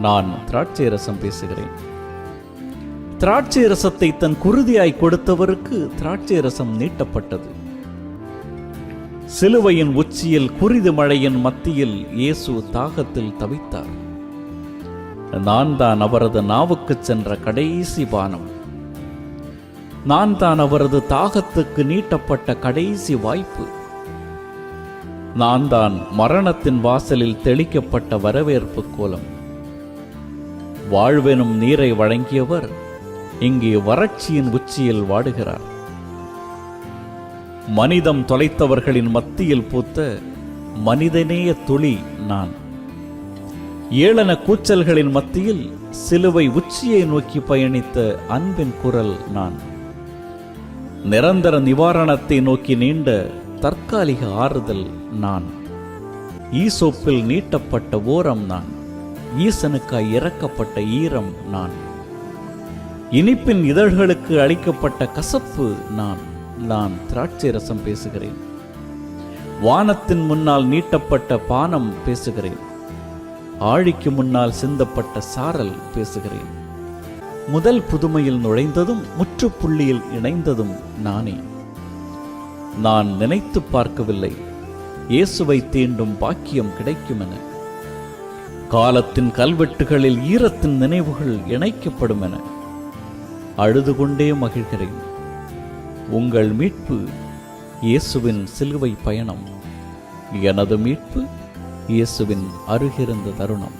நான் திராட்சை ரசம் பேசுகிறேன். திராட்சை ரசத்தை தன் குருதியாய் கொடுத்தவருக்கு திராட்சை ரசம் நீட்டப்பட்டது. சிலுவையின் உச்சியில் குருதி மழையின் மத்தியில் இயேசு தாகத்தில் தவித்தார். நான் தான் அவரது நாவுக்கு சென்ற கடைசி பானம். நான் தான் அவரது தாகத்துக்கு நீட்டப்பட்ட கடைசி வாய்ப்பு. நான் தான் மரணத்தின் வாசலில் தெளிக்கப்பட்ட வரவேற்பு கோலம். வாழ்வெனும் நீரை வழங்கியவர் இங்கே வறட்சியின் உச்சியில் வாடுகிறார். மனிதம் தொலைத்தவர்களின் மத்தியில் பூத்த மனிதநேய துளி நான். ஏளன கூச்சல்களின் மத்தியில் சிலுவை உச்சியை நோக்கி பயணித்த அன்பின் குரல் நான். நிரந்தர நிவாரணத்தை நோக்கி நீண்ட தற்காலிக ஆறுதல் நான். ஈசோப்பில் நீட்டப்பட்ட ஓரம் நான். ஈசனுக்காய் இறக்கப்பட்ட ஈரம் நான். இனிப்பின் இதழ்களுக்கு அளிக்கப்பட்ட கசப்பு நான். நான் திராட்சை ரசம் பேசுகிறேன். வானத்தின் முன்னால் நீட்டப்பட்ட பானம் பேசுகிறேன். ஆழிக்கு முன்னால் சிந்தப்பட்ட சாரல் பேசுகிறேன். முதல் புதுமையில் நுழைந்ததும் முற்றுப்புள்ளியில் இணைந்ததும் நானே. நான் நினைத்து பார்க்கவில்லை இயேசுவை தீண்டும் பாக்கியம் கிடைக்கும் என. காலத்தின் கல்வெட்டுகளில் ஈரத்தின் நினைவுகள் இணைக்கப்படும் என அழுது கொண்டே மகிழ்கிறேன். உங்கள் மீட்பு இயேசுவின் சிலுவை பயணம். எனது மீட்பு இயேசுவின் அருகிருந்த தருணம்.